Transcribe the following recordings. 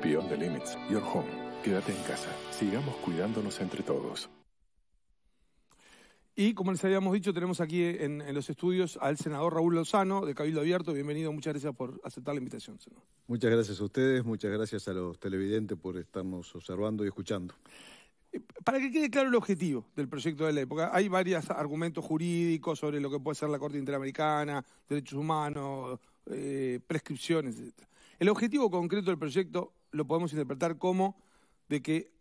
Beyond the Limits, Your Home. Quédate en casa. Sigamos cuidándonos entre todos. Y como les habíamos dicho, tenemos aquí en los estudios al senador Raúl Lozano, de Cabildo Abierto. Bienvenido, muchas gracias por aceptar la invitación, senador. Muchas gracias a ustedes, muchas gracias a los televidentes por estarnos observando y escuchando. Para que quede claro el objetivo del proyecto de ley, porque hay varios argumentos jurídicos sobre lo que puede ser la Corte Interamericana, derechos humanos, prescripciones, etc. El objetivo concreto del proyecto lo podemos interpretar como de que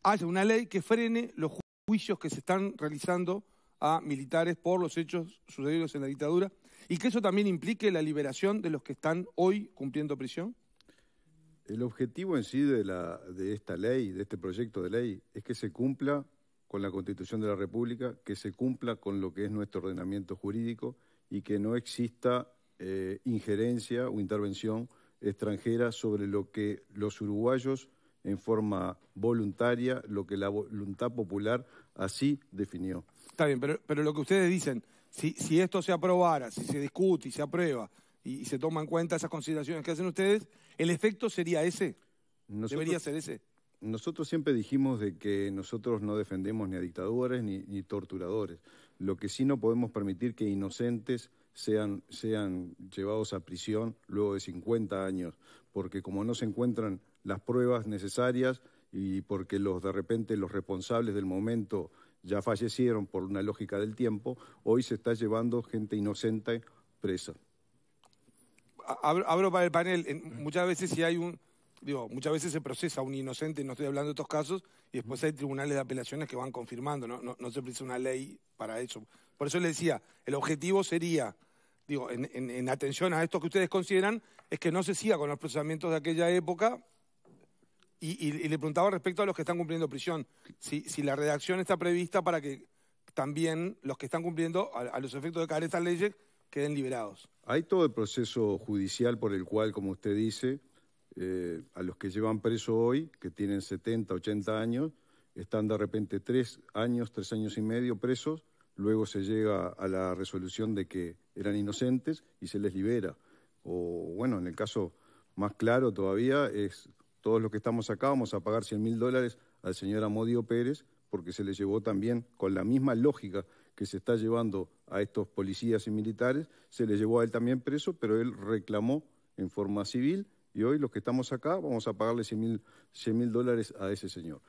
haya una ley que frene los juicios que se están realizando a militares por los hechos sucedidos en la dictadura y que eso también implique la liberación de los que están hoy cumpliendo prisión. El objetivo en sí de esta ley, de este proyecto de ley, es que se cumpla con la Constitución de la República, que se cumpla con lo que es nuestro ordenamiento jurídico y que no exista injerencia o intervención extranjera sobre lo que los uruguayos en forma voluntaria, lo que la voluntad popular así definió. Está bien, pero lo que ustedes dicen, si esto se aprobara, si se discute y se aprueba y se toma en cuenta esas consideraciones que hacen ustedes, ¿el efecto sería ese? ¿Debería ser ese? Nosotros siempre dijimos de que nosotros no defendemos ni a dictadores ni torturadores. Lo que sí no podemos permitir que inocentes sean llevados a prisión luego de 50 años, porque como no se encuentran las pruebas necesarias y porque de repente los responsables del momento ya fallecieron por una lógica del tiempo, hoy se está llevando gente inocente presa. Abro para el panel. Muchas veces muchas veces se procesa a un inocente, no estoy hablando de estos casos, y después hay tribunales de apelaciones que van confirmando, no se precisa una ley para eso. Por eso le decía, el objetivo sería, en atención a esto que ustedes consideran, es que no se siga con los procesamientos de aquella época, y le preguntaba respecto a los que están cumpliendo prisión, si la redacción está prevista para que también los que están cumpliendo, a los efectos de caer estas leyes, queden liberados. Hay todo el proceso judicial por el cual, como usted dice, a los que llevan preso hoy, que tienen 70, 80 años, están de repente 3 años y medio presos, luego se llega a la resolución de que eran inocentes y se les libera. O bueno, en el caso más claro todavía es, todos los que estamos acá vamos a pagar $100.000 al señor Amodio Pérez, porque se le llevó también, con la misma lógica que se está llevando a estos policías y militares, se le llevó a él también preso, pero él reclamó en forma civil y hoy los que estamos acá vamos a pagarle $100.000 a ese señor.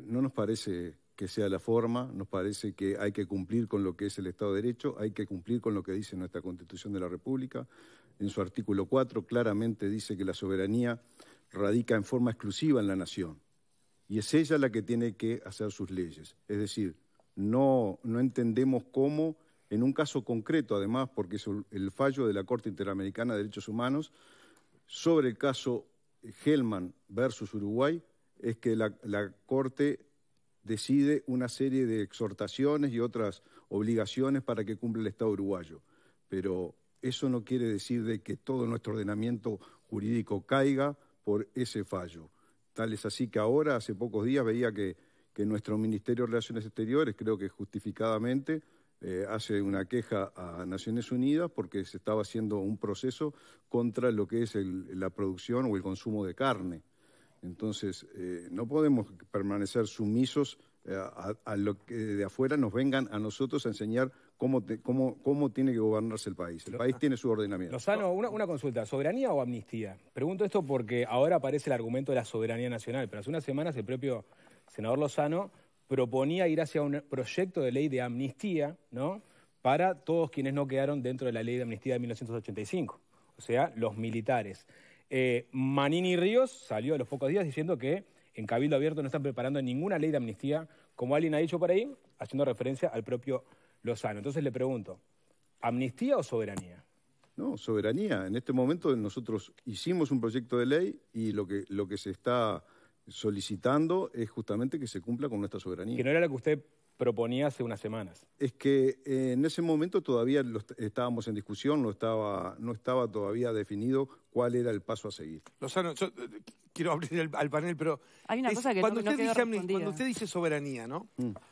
No nos parece que sea la forma, nos parece que hay que cumplir con lo que es el Estado de Derecho, hay que cumplir con lo que dice nuestra Constitución de la República. En su artículo 4 claramente dice que la soberanía radica en forma exclusiva en la nación y es ella la que tiene que hacer sus leyes. Es decir, no entendemos cómo, en un caso concreto además, porque es el fallo de la Corte Interamericana de Derechos Humanos, sobre el caso Hellman versus Uruguay, es que la Corte decide una serie de exhortaciones y otras obligaciones para que cumpla el Estado uruguayo. Pero eso no quiere decir de que todo nuestro ordenamiento jurídico caiga por ese fallo. Tal es así que ahora, hace pocos días, veía que nuestro Ministerio de Relaciones Exteriores, creo que justificadamente, hace una queja a Naciones Unidas porque se estaba haciendo un proceso contra lo que es la producción o el consumo de carne. Entonces, no podemos permanecer sumisos a lo que de afuera nos vengan a nosotros a enseñar cómo tiene que gobernarse el país. El país tiene su ordenamiento. Lozano, una consulta, ¿soberanía o amnistía? Pregunto esto porque ahora aparece el argumento de la soberanía nacional, pero hace unas semanas el propio senador Lozano proponía ir hacia un proyecto de ley de amnistía, ¿no?, para todos quienes no quedaron dentro de la ley de amnistía de 1985, o sea, los militares. Manini Ríos salió a los pocos días diciendo que en Cabildo Abierto no están preparando ninguna ley de amnistía, como alguien ha dicho por ahí, haciendo referencia al propio Lozano. Entonces le pregunto, ¿amnistía o soberanía? No, soberanía. En este momento nosotros hicimos un proyecto de ley y lo que se está solicitando es justamente que se cumpla con nuestra soberanía. Que no era lo que usted proponía hace unas semanas. Es que en ese momento todavía estábamos en discusión, no estaba todavía definido cuál era el paso a seguir. Lozano, yo quiero abrir al panel, pero hay una cosa que cuando no usted quedó respondida. cuando usted dice soberanía, ¿no?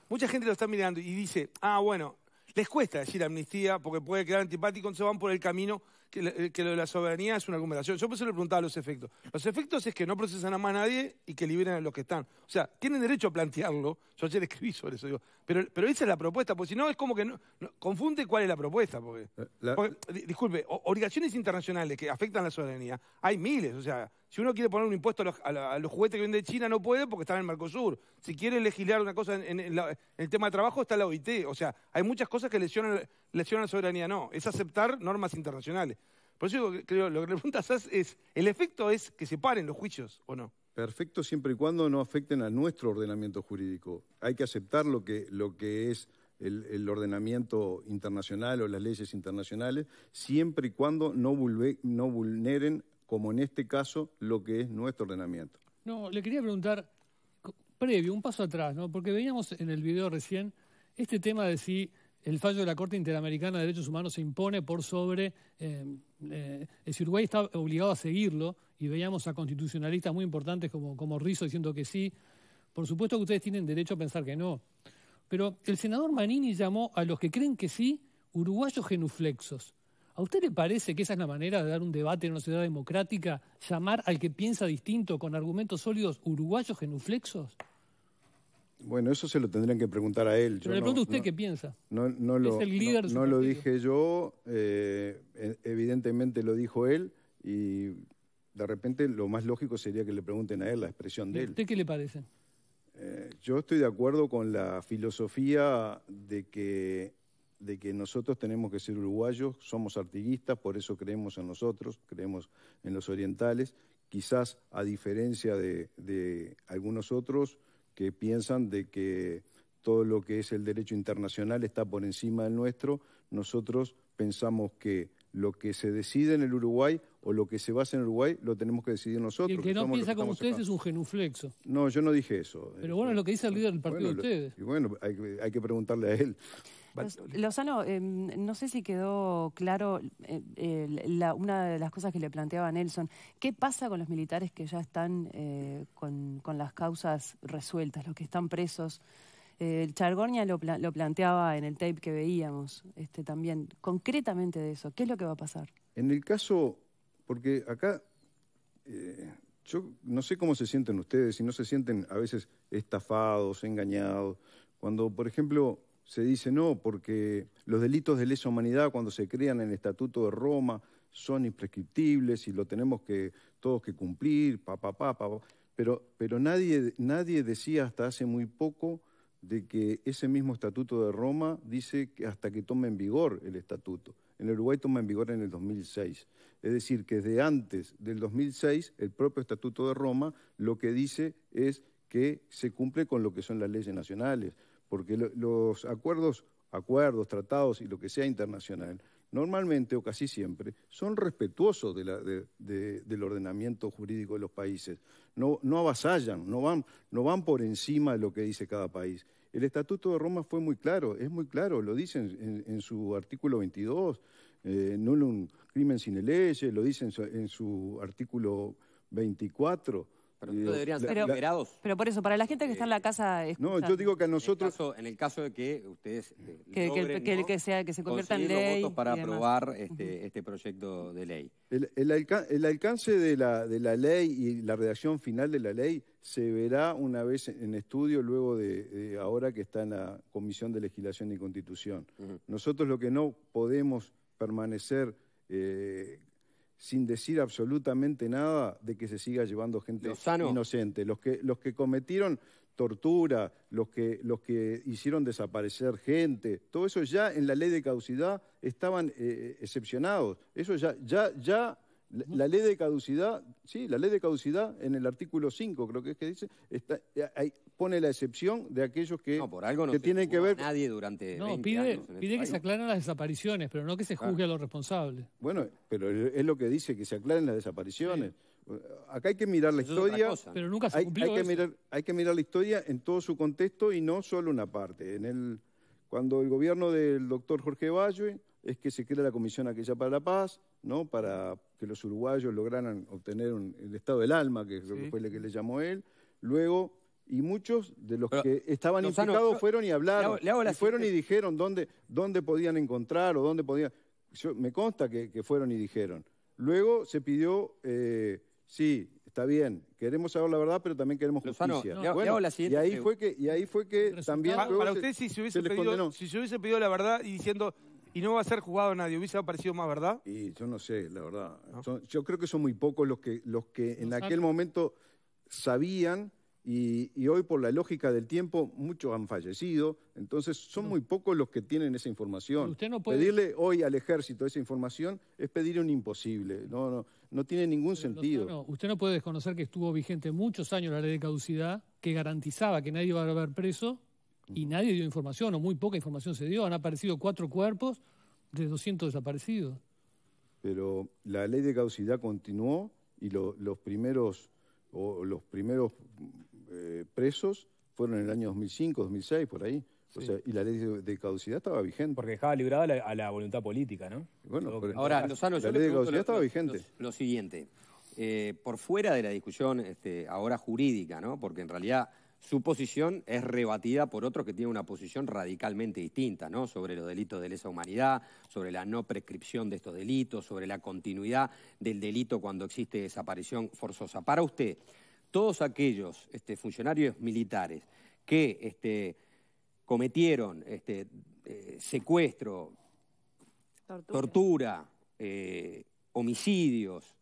Mucha gente lo está mirando y dice, bueno, les cuesta decir amnistía porque puede quedar antipático, entonces van por el camino que lo de la soberanía es una argumentación. Yo por eso le preguntaba los efectos. Los efectos es que no procesan a más nadie y que liberen a los que están. O sea, tienen derecho a plantearlo. Yo ayer escribí sobre eso, digo. Pero esa es la propuesta, porque si no es como que confunde cuál es la propuesta. Porque disculpe, obligaciones internacionales que afectan la soberanía, hay miles. O sea, si uno quiere poner un impuesto a los juguetes que vende China, no puede porque están en el Mercosur. Si quiere legislar una cosa en el tema de trabajo, está la OIT. O sea, hay muchas cosas que lesionan la soberanía. No, es aceptar normas internacionales. Por eso creo lo que le preguntas es, ¿el efecto es que se paren los juicios o no? Perfecto, siempre y cuando no afecten a nuestro ordenamiento jurídico. Hay que aceptar lo que es el ordenamiento internacional o las leyes internacionales, siempre y cuando no vulneren, como en este caso, lo que es nuestro ordenamiento. No, le quería preguntar, previo, un paso atrás, ¿no? Porque veíamos en el video recién este tema de si el fallo de la Corte Interamericana de Derechos Humanos se impone por sobre, si Uruguay está obligado a seguirlo, y veíamos a constitucionalistas muy importantes como Rizzo diciendo que sí. Por supuesto que ustedes tienen derecho a pensar que no. Pero el senador Manini llamó a los que creen que sí, uruguayos genuflexos. ¿A usted le parece que esa es la manera de dar un debate en una sociedad democrática, llamar al que piensa distinto con argumentos sólidos uruguayos genuflexos? Bueno, eso se lo tendrían que preguntar a él. Pero le pregunto a usted qué piensa. Es el líder de su no lo partido. dije yo, evidentemente lo dijo él, y de repente lo más lógico sería que le pregunten a él la expresión de él. ¿A usted qué le parece? Yo estoy de acuerdo con la filosofía de que nosotros tenemos que ser uruguayos, somos artiguistas, por eso creemos en nosotros, creemos en los orientales, quizás a diferencia de algunos otros que piensan de que todo lo que es el derecho internacional está por encima del nuestro. Nosotros pensamos que lo que se decide en el Uruguay o lo que se basa en Uruguay lo tenemos que decidir nosotros. Y el que no piensa como ustedes acá. es un genuflexo. No, yo no dije eso. Pero bueno, es lo que dice el líder del partido de ustedes. Y bueno, hay que preguntarle a él. Lozano, no sé si quedó claro una de las cosas que le planteaba Nelson. ¿Qué pasa con los militares que ya están con las causas resueltas, los que están presos? Chargornia lo planteaba en el tape que veíamos también, concretamente de eso. ¿Qué es lo que va a pasar? En el caso, porque acá, yo no sé cómo se sienten ustedes, si no se sienten a veces estafados, engañados, cuando, por ejemplo, se dice no, porque los delitos de lesa humanidad cuando se crean en el Estatuto de Roma son imprescriptibles y lo tenemos todos que cumplir, pero nadie decía hasta hace muy poco de que ese mismo Estatuto de Roma dice que hasta que tome en vigor el Estatuto. En el Uruguay toma en vigor en el 2006. Es decir, que desde antes del 2006, el propio Estatuto de Roma lo que dice es que se cumple con lo que son las leyes nacionales, porque los acuerdos, tratados y lo que sea internacional, normalmente o casi siempre, son respetuosos del ordenamiento jurídico de los países. No avasallan, no van por encima de lo que dice cada país. El Estatuto de Roma fue muy claro, es muy claro, lo dice en su artículo 22, nullum crimen sine lege, lo dice en su artículo 24. Pero no deberían ser liberados. Pero por eso, para la gente que está en la casa... No, yo digo que a nosotros... En el caso de que ustedes que se convierta en ley... los votos para aprobar este proyecto de ley. El alcance de la ley y la redacción final de la ley se verá una vez en estudio, luego de ahora que está en la Comisión de Legislación y Constitución. Nosotros lo que no podemos permanecer... sin decir absolutamente nada de que se siga llevando gente inocente. Los que cometieron tortura, los que hicieron desaparecer gente, todo eso ya en la ley de caducidad estaban excepcionados. Eso ya la ley de caducidad, sí, la ley de caducidad en el artículo 5, creo que es que dice, ahí pone la excepción de aquellos que, por algo no que tienen que ver... nadie durante 20 pide años que se aclaren las desapariciones, pero no que se juzgue a los responsables. Bueno, pero es lo que dice, que se aclaren las desapariciones. Sí. Acá hay que mirar la historia, pero nunca se cumplió hay que mirar la historia en todo su contexto y no solo una parte. Cuando el gobierno del doctor Jorge Valle es que se crea la Comisión aquella para la Paz, ¿no? Para que los uruguayos lograran obtener el estado del alma, que creo que fue el que le llamó él. Luego y muchos de los Pero, que estaban Lozano, implicados yo fueron y hablaron. le hago la y fueron y siguiente- dijeron dónde podían encontrar o dónde podían... me consta que fueron y dijeron. Luego se pidió, sí, está bien, queremos saber la verdad, pero también queremos Lozano, justicia. le hago la siguiente y ahí fue que también... Para luego usted, si se hubiese les pedido, condenó. si se hubiese pedido la verdad y diciendo, y no va a ser juzgado nadie, ¿hubiese aparecido más verdad? Y yo no sé, la verdad. Yo creo que son muy pocos los que en Lozano. aquel momento sabían y hoy por la lógica del tiempo muchos han fallecido. Entonces son muy pocos los que tienen esa información. Usted no puede- Pedirle hoy al ejército esa información es pedir un imposible. No tiene ningún sentido. Lozano, usted no puede desconocer que estuvo vigente muchos años la ley de caducidad, que garantizaba que nadie iba a haber preso y nadie dio información, o muy poca información se dio. Han aparecido 4 cuerpos de 200 desaparecidos. Pero la ley de caducidad continuó y los primeros presos fueron en el año 2005, 2006, por ahí. O sea, y la ley de caducidad estaba vigente. Porque dejaba librada a la voluntad política, ¿no? Bueno, pero Ahora, Lozano, la yo ley le de pregunto caducidad estaba vigente. lo siguiente. Por fuera de la discusión ahora jurídica, ¿no? Porque en realidad su posición es rebatida por otros que tienen una posición radicalmente distinta, ¿no? Sobre los delitos de lesa humanidad, sobre la no prescripción de estos delitos, sobre la continuidad del delito cuando existe desaparición forzosa. Para usted, todos aquellos funcionarios militares que cometieron secuestro, tortura, homicidios,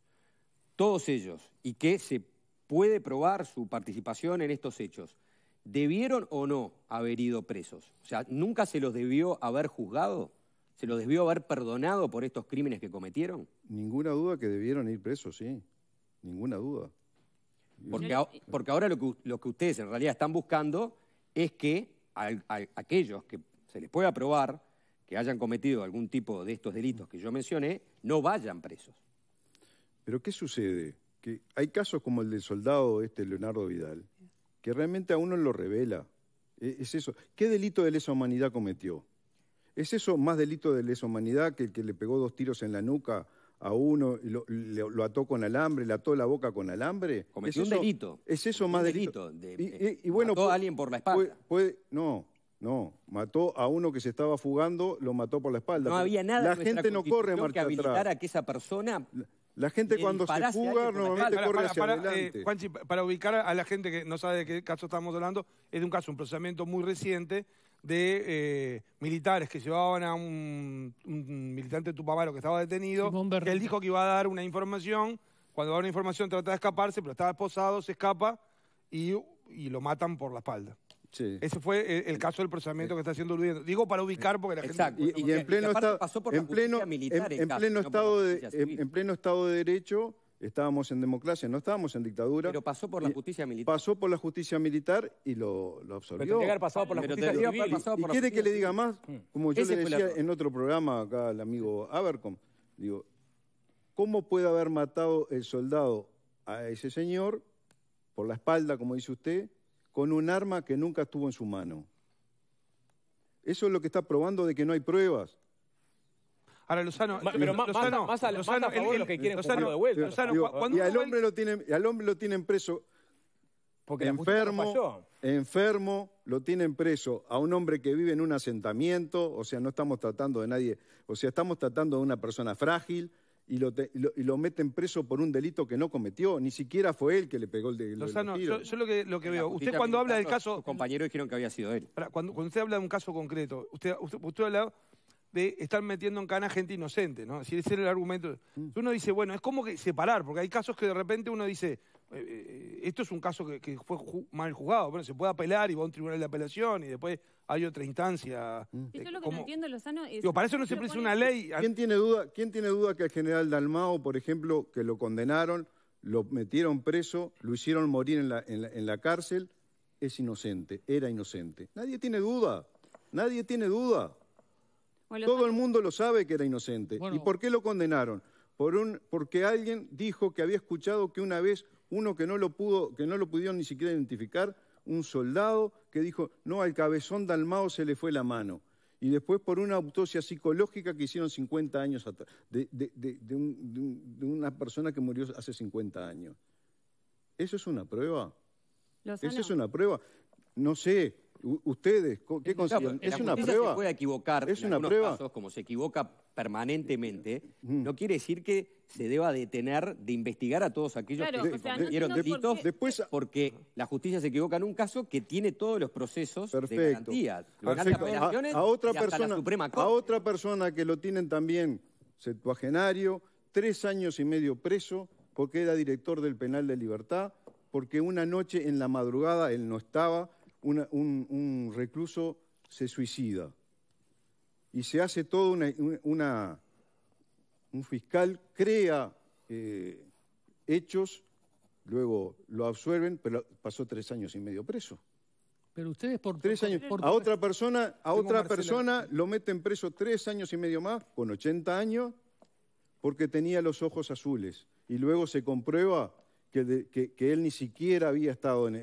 todos ellos, y que se puede probar su participación en estos hechos, ¿debieron o no haber ido presos? O sea, ¿nunca se los debió haber juzgado? ¿Se los debió haber perdonado por estos crímenes que cometieron? Ninguna duda que debieron ir presos, sí. Ninguna duda. Porque ahora lo que ustedes en realidad están buscando es que aquellos que se les pueda probar que hayan cometido algún tipo de estos delitos que yo mencioné, no vayan presos. Pero ¿qué sucede? Que hay casos como el del soldado Leonardo Vidal, que realmente a uno lo revela. Es eso. ¿Qué delito de lesa humanidad cometió? ¿Es eso más delito de lesa humanidad que el que le pegó 2 tiros en la nuca a uno y lo ató con alambre, le ató la boca con alambre? Cometió un delito. ¿Es eso más delito? Y bueno, mató a alguien por la espalda. No, mató a uno que se estaba fugando, lo mató por la espalda. No había nada. La gente no corre marcha que habilitara atrás. a que esa persona. La gente cuando se disparase a fuga alguien por la normalmente espalda. corre hacia adelante. Juanchi, para ubicar a la gente que no sabe de qué caso estamos hablando, es de un procesamiento muy reciente de militares que llevaban a un militante de Tupamaro que estaba detenido, Simón que Berrín. él dijo que iba a dar una información, cuando da una información trata de escaparse, pero estaba esposado, se escapa y lo matan por la espalda. Sí. Ese fue el caso del procesamiento que está haciendo Urbiendo. Digo para ubicar porque la Exacto. gente... Y en pleno aparte estado, pasó por la justicia militar el en caso, pleno no por la estado justicia civil. en pleno estado de derecho, estábamos en democracia, no estábamos en dictadura. Pero pasó por la Y justicia militar. Pasó por la justicia militar y lo Pero absorbió. tendría que haber pasado por la Pero justicia tendría que civil. haber pasado ¿Y por la quiere que justicia le diga más? Como yo Ese le fue el decía error. en otro programa acá al amigo Abercom, digo, ¿cómo puede haber matado el soldado a ese señor por la espalda, como dice usted, con un arma que nunca estuvo en su mano? Eso es lo que está probando de que no hay pruebas. Ahora, Lozano... Pero más a favor de los que quieren jugarlo de vuelta. Lozano, Digo, cuando y al uno ve- hombre lo tienen preso Porque la justicia no falló. enfermo, lo tienen preso a un hombre que vive en un asentamiento, o sea, no estamos tratando de nadie, o sea, estamos tratando de una persona frágil y lo meten preso por un delito que no cometió, ni siquiera fue él que le pegó el Lozano, tiro. yo lo que En la veo, usted justicia cuando habla del militar, caso... Sus compañeros dijeron que había sido él. Cuando usted habla de un caso concreto, usted habla de estar metiendo en cana gente inocente, ¿no? Si ese era el argumento. Uno dice, bueno, es como que separar, porque hay casos que de repente uno dice, esto es un caso que fue mal juzgado, bueno, se puede apelar y va a un tribunal de apelación y después hay otra instancia. Sí, yo lo que no entiendo, Lozano, es... Digo, para eso no se propone- precisa una ley. ¿Quién tiene duda que al general Dalmao, por ejemplo, que lo condenaron, lo metieron preso, lo hicieron morir en la cárcel, es inocente, era inocente? Nadie tiene duda. Bueno, Todo el Lozano, mundo lo sabe que era inocente. Bueno. ¿Y por qué lo condenaron? Porque alguien dijo que había escuchado que una vez uno que no lo pudieron ni siquiera identificar, un soldado que dijo, no, al cabezón Dalmao se le fue la mano. Y después por una autopsia psicológica que hicieron 50 años atrás, de una persona que murió hace 50 años. ¿Eso es una prueba? ¿Esa es una prueba? No sé, ustedes, ¿qué consideran? ¿Es una prueba? Se puede equivocar ¿Es en una algunos prueba? casos, como se equivoca permanentemente, no quiere decir que se deba detener de investigar a todos aquellos Claro, que o sea, no cometieron entiendo por delitos, qué. porque la justicia se equivoca en un caso que tiene todos los procesos de garantía. Perfecto. A otra y hasta la persona, Suprema Corte. a otra persona que lo tienen también septuagenario, 3 años y medio preso, porque era director del penal de Libertad, porque una noche en la madrugada, él no estaba, un recluso se suicida. Y se hace todo un fiscal crea hechos, luego lo absuelven, pero pasó 3 años y medio preso. Pero ustedes por 3 años. A otra persona lo meten preso 3 años y medio más, con 80 años, porque tenía los ojos azules. Y luego se comprueba que él ni siquiera había estado en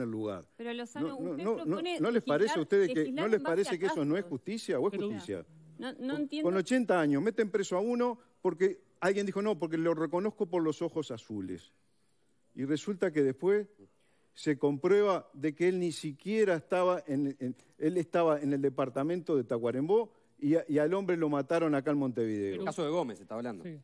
el lugar. Pero Lozano, usted propone ¿No les parece a ustedes que legislar en base a que eso no es casos? justicia o es justicia? No entiendo. Con 80 años meten preso a uno porque alguien dijo no, porque lo reconozco por los ojos azules. Y resulta que después se comprueba de que él ni siquiera estaba él estaba en el departamento de Tacuarembó y al hombre lo mataron acá en Montevideo. El caso de Gómez se está hablando. Sí.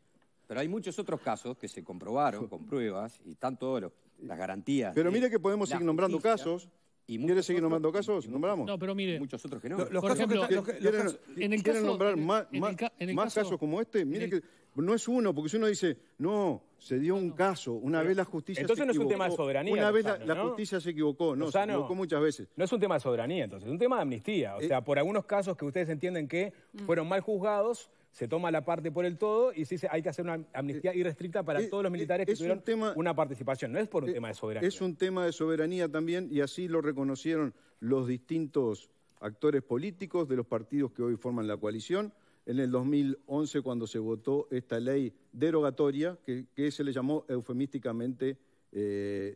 Pero hay muchos otros casos que se comprobaron con pruebas y están todas las garantías. Pero mire que podemos la seguir nombrando justicia, casos. y ¿Quiere muchos seguir otros- nombrando casos? ¿Nombramos? No, pero mire, Muchos otros que no. Los Por casos que ejemplo, están- los casos- en el ¿Quieren caso- nombrar en más el más caso- casos como este? Mire en que no es uno, porque si uno dice, no, se dio un caso, una vez la justicia entonces se no es un equivocó. tema de soberanía, Una vez Lozano, la ¿no? justicia se equivocó, no, se Lozano, equivocó muchas veces. No es un tema de soberanía, entonces, es un tema de amnistía. O sea, por algunos casos que ustedes entienden que fueron mal juzgados, se toma la parte por el todo y se dice hay que hacer una amnistía irrestricta para todos los militares que es un tuvieron tema- una participación. No es por un tema de soberanía. Es un tema de soberanía también y así lo reconocieron los distintos actores políticos de los partidos que hoy forman la coalición. En el 2011, cuando se votó esta ley derogatoria, que se le llamó eufemísticamente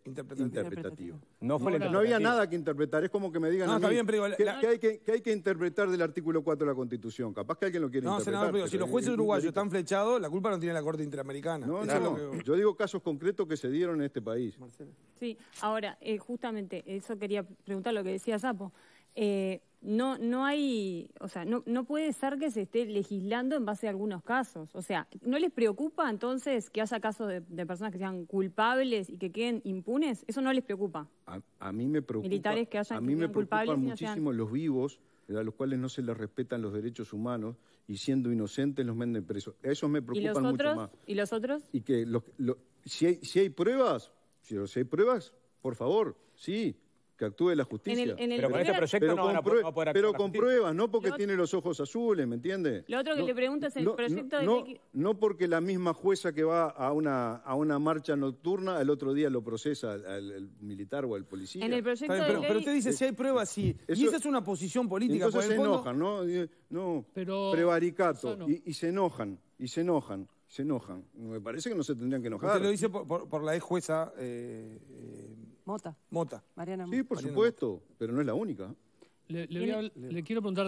interpretativo. No fue la No había interpretativa. nada que interpretar, es como que me digan No, a está mí bien, pero que, la- que hay que interpretar del artículo 4 de la Constitución. Capaz que alguien lo quiere No, interpretar. senador, pero si pero los jueces es un uruguayos delito. están flechados, la culpa no tiene la Corte Interamericana. No, Eso es no, lo que- yo digo casos concretos que se dieron en este país. Sí, ahora, justamente, eso quería preguntar lo que decía Sapo. No hay, o sea, no puede ser que se esté legislando en base a algunos casos. O sea, ¿no les preocupa entonces que haya casos de personas que sean culpables y que queden impunes? ¿Eso no les preocupa? A mí me preocupa, Militares que a mí me sean culpables preocupan y no sean- muchísimo los vivos, a los cuales no se les respetan los derechos humanos y siendo inocentes los meten presos. A esos me ¿Y los preocupan mucho otros? más. ¿Y los otros? Y que si hay pruebas, por favor, sí, que actúe la justicia. En el Pero con este primer- proyecto pero no van a con, poder, no poder actuar pero la con justicia. pruebas, no porque Lo- tiene los ojos azules, ¿me entiende? Lo otro que le pregunto es el proyecto de ley que- no porque la misma jueza que va a una marcha nocturna, al otro día lo procesa al militar o al policía. En el proyecto Está bien, de pero ley... usted dice si hay pruebas, sí. Y Eso- esa es una posición política. Entonces por se el fondo- enojan, ¿no? No, Pero, prevaricato. Lozano. Y se enojan. Me parece que no se tendrían que enojar. Usted lo dice por la ex jueza Mota, Mota. Mariana Sí, Mota. por supuesto, pero no es la única. Le quiero preguntar,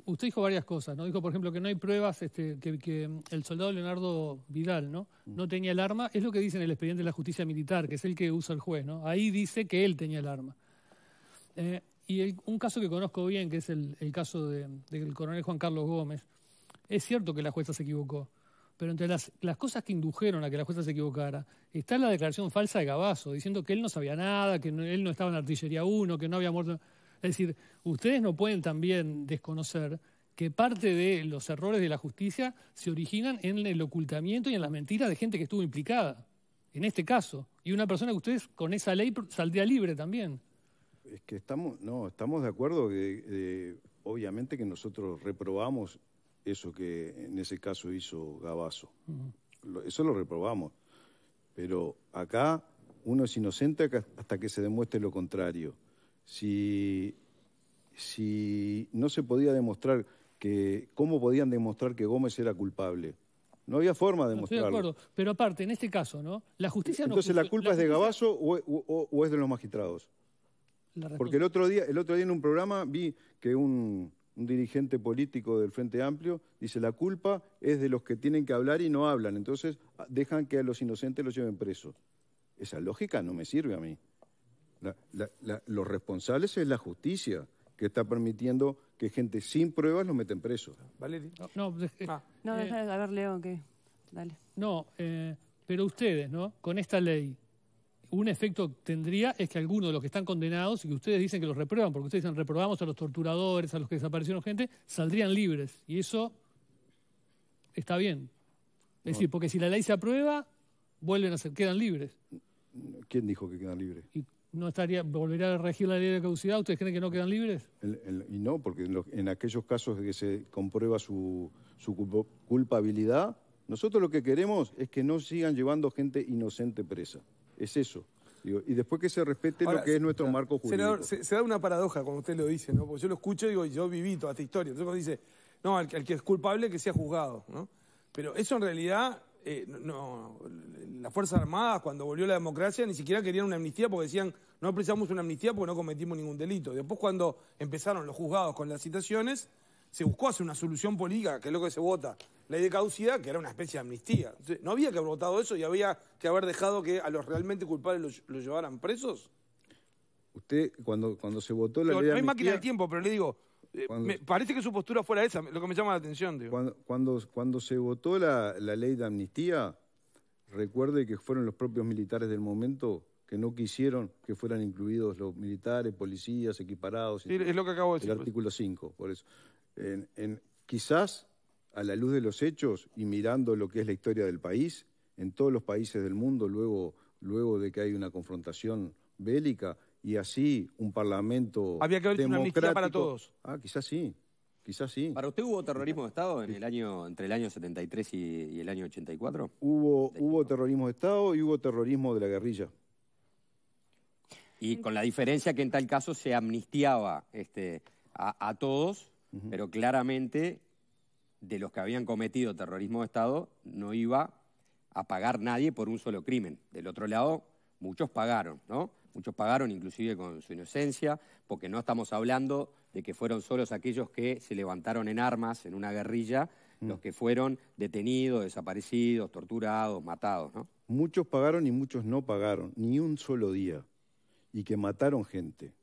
usted dijo varias cosas, ¿no? Dijo, por ejemplo, que no hay pruebas que el soldado Leonardo Vidal, ¿no? No tenía el arma. Es lo que dice en el expediente de la justicia militar, que es el que usa el juez, ¿no? Ahí dice que él tenía el arma. Un caso que conozco bien, que es el caso del coronel Juan Carlos Gómez, es cierto que la jueza se equivocó, pero entre las cosas que indujeron a que la jueza se equivocara, está la declaración falsa de Gabazo, diciendo que él no sabía nada, que él no estaba en la artillería 1, que no había muerto. Es decir, ustedes no pueden también desconocer que parte de los errores de la justicia se originan en el ocultamiento y en las mentiras de gente que estuvo implicada, en este caso. Y una persona que ustedes con esa ley saldría libre también. Es que estamos de acuerdo que obviamente que nosotros reprobamos eso que en ese caso hizo Gabazo. Eso lo reprobamos. Pero acá uno es inocente hasta que se demuestre lo contrario. Si no se podía demostrar ¿cómo podían demostrar que Gómez era culpable? No había forma de No, estoy de demostrarlo. acuerdo. Pero aparte, en este caso, ¿no? La justicia no... Entonces, ¿la culpa es de justicia- Gabazo o es de los magistrados? La respuesta- Porque el otro día en un programa vi que un dirigente político del Frente Amplio dice la culpa es de los que tienen que hablar y no hablan, entonces dejan que a los inocentes los lleven presos. Esa lógica no me sirve a mí. Los responsables es la justicia, que está permitiendo que gente sin pruebas los meten presos. Valeria. No, a ver, Leo, ¿qué? Dale. No, pero ustedes, ¿no? Con esta ley, un efecto tendría es que algunos de los que están condenados y que ustedes dicen que los reprueban, porque ustedes dicen reprobamos a los torturadores, a los que desaparecieron gente, saldrían libres. Y eso está bien. Es decir, porque si la ley se aprueba, quedan libres. ¿Quién dijo que quedan libres? Y no volvería a regir la ley de caducidad. ¿Ustedes creen que no quedan libres? Y no, porque en aquellos casos de que se comprueba su culpabilidad, nosotros lo que queremos es que no sigan llevando gente inocente presa. Es eso. Y después que se respete lo que es nuestro marco jurídico. Senador, se da una paradoja cuando usted lo dice, ¿no? Porque yo lo escucho y digo, yo viví toda esta historia. Entonces cuando dice, no, al que es culpable que sea juzgado, ¿no? Pero eso en realidad, las Fuerzas Armadas, cuando volvió la democracia, ni siquiera querían una amnistía porque decían, no precisamos una amnistía porque no cometimos ningún delito. Después cuando empezaron los juzgados con las citaciones, se buscó hacer una solución política, que es lo que se vota, ley de caducidad, que era una especie de amnistía. Entonces, ¿no había que haber votado eso y había que haber dejado que a los realmente culpables los llevaran presos? Usted, cuando se votó la ley de no hay amnistía, máquina del tiempo, pero le digo, me parece que su postura fuera esa, lo que me llama la atención. Digo. Cuando se votó la ley de amnistía, recuerde que fueron los propios militares del momento que no quisieron que fueran incluidos los militares, policías, equiparados. Sí, es lo que acabo de decir. El artículo 5, por eso. Quizás, a la luz de los hechos y mirando lo que es la historia del país, en todos los países del mundo, luego de que hay una confrontación bélica, y así un parlamento había que haber una amnistía para todos. Quizás sí. ¿Para usted hubo terrorismo de Estado entre el año 73 y el año 84? Hubo terrorismo de Estado y hubo terrorismo de la guerrilla. Y con la diferencia que en tal caso se amnistiaba a todos, pero claramente de los que habían cometido terrorismo de Estado no iba a pagar nadie por un solo crimen. Del otro lado, muchos pagaron, ¿no? Muchos pagaron inclusive con su inocencia, porque no estamos hablando de que fueron solos aquellos que se levantaron en armas en una guerrilla, los que fueron detenidos, desaparecidos, torturados, matados, ¿no? Muchos pagaron y muchos no pagaron, ni un solo día. Y que mataron gente,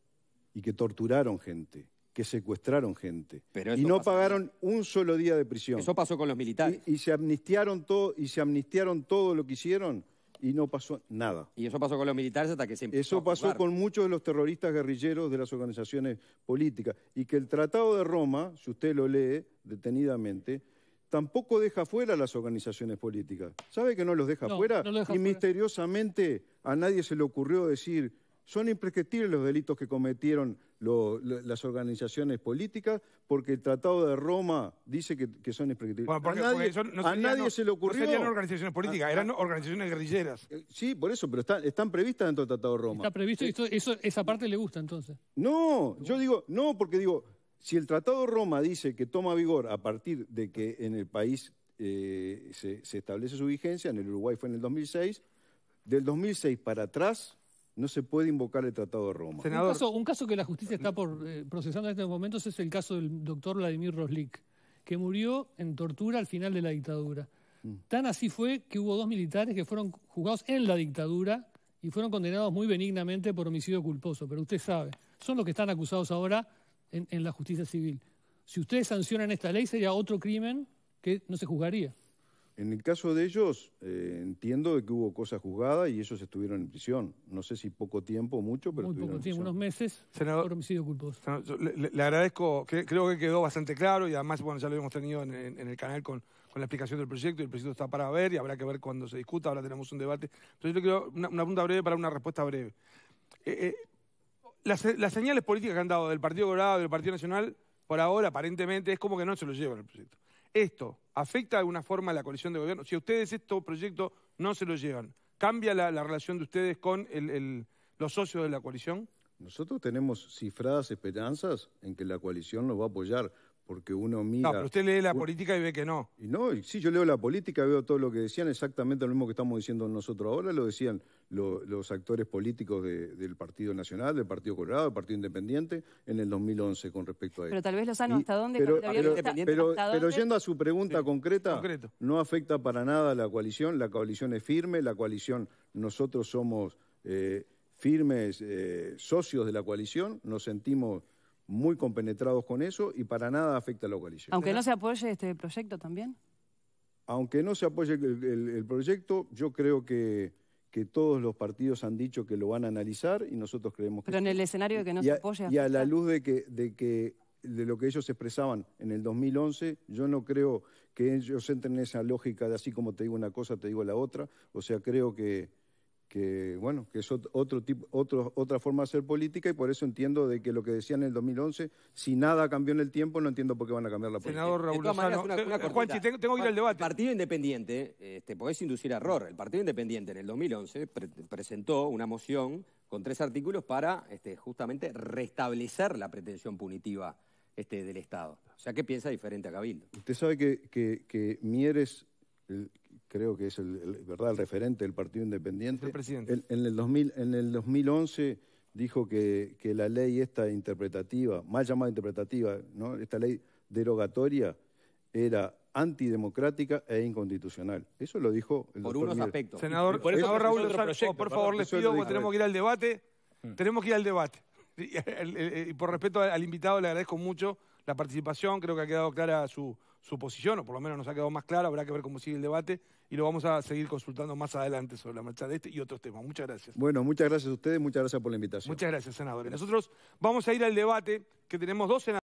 y que torturaron gente, que secuestraron gente. Y no pagaron un solo día de prisión. Eso pasó con los militares. Y se amnistiaron todo lo que hicieron y no pasó nada. Y eso pasó con los militares hasta que se empezó Eso pasó con muchos de los terroristas guerrilleros de las organizaciones políticas. Y que el Tratado de Roma, si usted lo lee detenidamente, tampoco deja fuera a las organizaciones políticas. ¿Sabe que no los deja fuera? No lo deja y fuera. Misteriosamente a nadie se le ocurrió decir, son imprescriptibles los delitos que cometieron las organizaciones políticas, porque el Tratado de Roma dice que son imprescriptibles. Bueno, porque a nadie se le ocurrió. No serían organizaciones políticas, eran organizaciones guerrilleras. Sí, por eso, pero están previstas dentro del Tratado de Roma. Está previsto y esa parte le gusta entonces. No, yo digo, no, porque digo, si el Tratado de Roma dice que toma vigor a partir de que en el país se establece su vigencia, en el Uruguay fue en el 2006, del 2006 para atrás no se puede invocar el Tratado de Roma. Senador. Un caso que la justicia está procesando en estos momentos es el caso del doctor Vladimir Roslik, que murió en tortura al final de la dictadura. Tan así fue que hubo 2 militares que fueron juzgados en la dictadura y fueron condenados muy benignamente por homicidio culposo, pero usted sabe, son los que están acusados ahora en la justicia civil. Si ustedes sancionan esta ley, sería otro crimen que no se juzgaría. En el caso de ellos, entiendo de que hubo cosas juzgadas y ellos estuvieron en prisión. No sé si poco tiempo o mucho, pero Muy estuvieron poco en tiempo, prisión. unos meses, Senador, por homicidio culposo. Le agradezco, creo que quedó bastante claro y además, bueno, ya lo hemos tenido en el canal con la explicación del proyecto y el proyecto está para ver y habrá que ver cuando se discuta, ahora tenemos un debate. Entonces yo le quiero una pregunta breve para una respuesta breve. Las señales políticas que han dado del Partido Colorado y del Partido Nacional, por ahora, aparentemente, es como que no se lo llevan el proyecto. ¿Esto afecta de alguna forma a la coalición de gobierno? Si a ustedes estos proyectos no se lo llevan, ¿cambia la relación de ustedes con los socios de la coalición? Nosotros tenemos cifradas esperanzas en que la coalición nos va a apoyar, porque uno mira... No, pero usted lee la política y ve que no. Y no, y sí, yo leo la política, veo todo lo que decían, exactamente lo mismo que estamos diciendo nosotros ahora, lo decían los actores políticos del Partido Nacional, del Partido Colorado, del Partido Independiente, en el 2011 con respecto a eso. Pero tal vez Lozano, ¿hasta dónde? Pero yendo a su pregunta concreta, no afecta para nada a la coalición es firme, la coalición, nosotros somos firmes socios de la coalición, nos sentimos muy compenetrados con eso y para nada afecta a la coalición. Aunque no se apoye este proyecto también. Aunque no se apoye el proyecto, yo creo que todos los partidos han dicho que lo van a analizar y nosotros creemos que... Pero en el escenario de que no se apoye... Y a la luz de lo que ellos expresaban en el 2011, yo no creo que ellos entren en esa lógica de así como te digo una cosa, te digo la otra. O sea, creo que es otra forma de hacer política y por eso entiendo de que lo que decían en el 2011, si nada cambió en el tiempo, no entiendo por qué van a cambiar la política. Senador Raúl Lozano, Juanchi, tengo que ir al debate. El Partido Independiente, podés inducir a error, el Partido Independiente en el 2011 presentó una moción con 3 artículos para justamente restablecer la pretensión punitiva del Estado. O sea, ¿qué piensa diferente a Cabildo? Usted sabe que Mieres... creo que es el referente del Partido Independiente. El presidente. En el 2011 dijo que la ley esta interpretativa, mal llamada interpretativa, ¿no? Esta ley derogatoria, era antidemocrática e inconstitucional. Eso lo dijo el por doctor unos Mieres. aspectos. Senador Raúl Lozano, por favor, les pido, porque tenemos que ir al debate. Tenemos que ir al debate. Y por respeto al invitado, le agradezco mucho la participación. Creo que ha quedado clara su posición, o por lo menos nos ha quedado más clara. Habrá que ver cómo sigue el debate y lo vamos a seguir consultando más adelante sobre la marcha de este y otros temas. Muchas gracias. Bueno, muchas gracias a ustedes, muchas gracias por la invitación. Muchas gracias, senadores. Nosotros vamos a ir al debate, que tenemos 2 senadores.